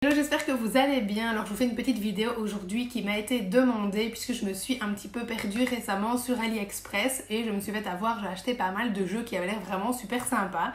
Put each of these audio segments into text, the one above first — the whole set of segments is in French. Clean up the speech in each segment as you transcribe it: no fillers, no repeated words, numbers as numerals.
Hello, j'espère que vous allez bien. Alors je vous fais une petite vidéo aujourd'hui qui m'a été demandée puisque je me suis un petit peu perdue récemment sur AliExpress et je me suis fait avoir, j'ai acheté pas mal de jeux qui avaient l'air vraiment super sympas.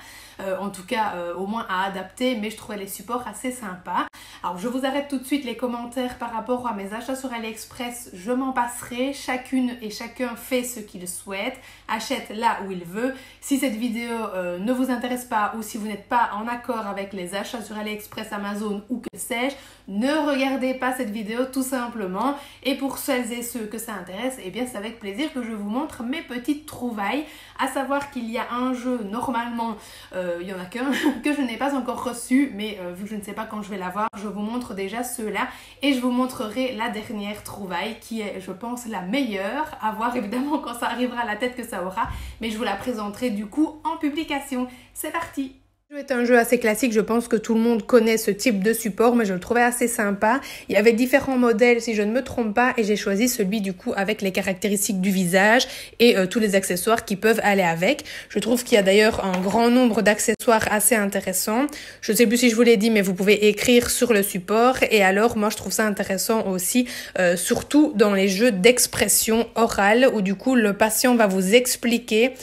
En tout cas au moins à adapter, mais je trouvais les supports assez sympas. Alors je vous arrête tout de suite les commentaires par rapport à mes achats sur AliExpress, je m'en passerai. Chacune et chacun fait ce qu'il souhaite, achète là où il veut. Si cette vidéo ne vous intéresse pas ou si vous n'êtes pas en accord avec les achats sur AliExpress, Amazon ou que sais-je, ne regardez pas cette vidéo tout simplement. Et pour celles et ceux que ça intéresse, eh bien c'est avec plaisir que je vous montre mes petites trouvailles. À savoir qu'il y a un jeu, normalement, il y en a qu'un, que je n'ai pas encore reçu, mais vu que je ne sais pas quand je vais l'avoir, je vous montre déjà ceux-là. Et je vous montrerai la dernière trouvaille qui est, je pense, la meilleure. À voir évidemment quand ça arrivera à la tête que ça aura, mais je vous la présenterai du coup en publication. C'est parti! Le jeu est un jeu assez classique, je pense que tout le monde connaît ce type de support, mais je le trouvais assez sympa. Il y avait différents modèles si je ne me trompe pas et j'ai choisi celui du coup avec les caractéristiques du visage et tous les accessoires qui peuvent aller avec. Je trouve qu'il y a d'ailleurs un grand nombre d'accessoires assez intéressants. Je ne sais plus si je vous l'ai dit, mais vous pouvez écrire sur le support et alors moi je trouve ça intéressant aussi, surtout dans les jeux d'expression orale où du coup le patient va vous expliquer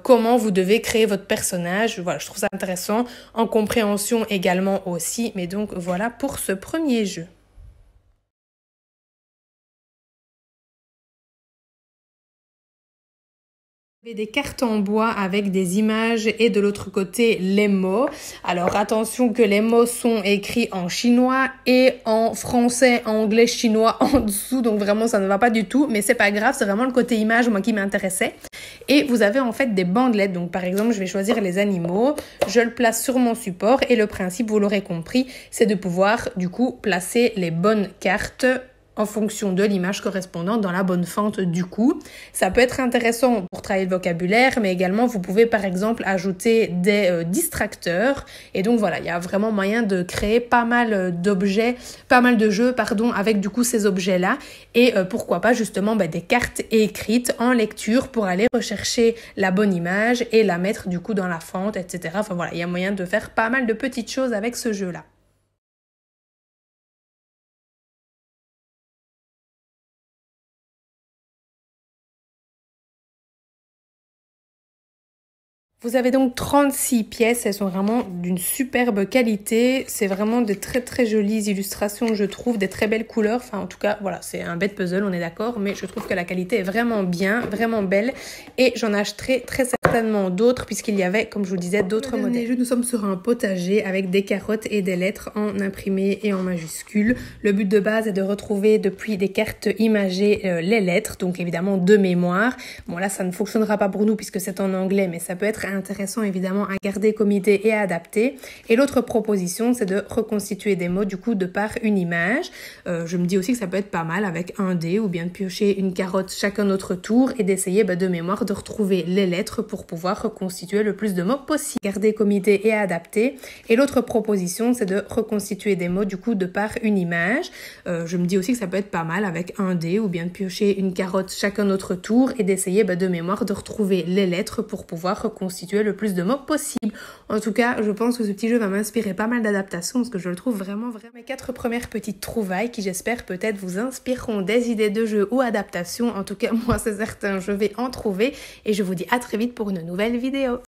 comment vous devez créer votre personnage. Voilà, je trouve ça intéressant. En compréhension également aussi, mais donc voilà pour ce premier jeu. Des cartes en bois avec des images et de l'autre côté les mots. Alors attention que les mots sont écrits en chinois et en français, anglais, chinois en dessous, donc vraiment ça ne va pas du tout, mais c'est pas grave, c'est vraiment le côté image moi qui m'intéressait. Et vous avez en fait des bandelettes, donc par exemple je vais choisir les animaux, je le place sur mon support et le principe, vous l'aurez compris, c'est de pouvoir du coup placer les bonnes cartes en fonction de l'image correspondante dans la bonne fente du coup. Ça peut être intéressant pour travailler le vocabulaire, mais également vous pouvez par exemple ajouter des distracteurs. Et donc voilà, il y a vraiment moyen de créer pas mal d'objets, pas mal de jeux, pardon, avec du coup ces objets-là. Et pourquoi pas justement des cartes écrites en lecture pour aller rechercher la bonne image et la mettre du coup dans la fente, etc. Enfin voilà, il y a moyen de faire pas mal de petites choses avec ce jeu-là. Vous avez donc 36 pièces, elles sont vraiment d'une superbe qualité, c'est vraiment de très très jolies illustrations je trouve, des très belles couleurs, enfin en tout cas voilà, c'est un bête puzzle on est d'accord, mais je trouve que la qualité est vraiment bien, vraiment belle et j'en achèterai très certainement d'autres puisqu'il y avait comme je vous disais d'autres modèles. Nous sommes sur un potager avec des carottes et des lettres en imprimé et en majuscule. Le but de base est de retrouver depuis des cartes imagées les lettres, donc évidemment de mémoire. Bon là ça ne fonctionnera pas pour nous puisque c'est en anglais, mais ça peut être intéressant évidemment à garder comme idée et à adapter. Et l'autre proposition, c'est de reconstituer des mots du coup de par une image. Je me dis aussi que ça peut être pas mal avec un dé ou bien de piocher une carotte chacun notre tour et d'essayer de mémoire de retrouver les lettres pour pouvoir reconstituer le plus de mots possible. Garder comme idée et à adapter. Et l'autre proposition, c'est de reconstituer des mots du coup de par une image. Je me dis aussi que ça peut être pas mal avec un dé ou bien de piocher une carotte chacun notre tour et d'essayer de mémoire de retrouver les lettres pour pouvoir reconstituer le plus de mots possible. En tout cas, je pense que ce petit jeu va m'inspirer pas mal d'adaptations parce que je le trouve vraiment. Mes 4 premières petites trouvailles qui j'espère peut-être vous inspireront des idées de jeux ou adaptations. En tout cas, moi c'est certain, je vais en trouver et je vous dis à très vite pour une nouvelle vidéo.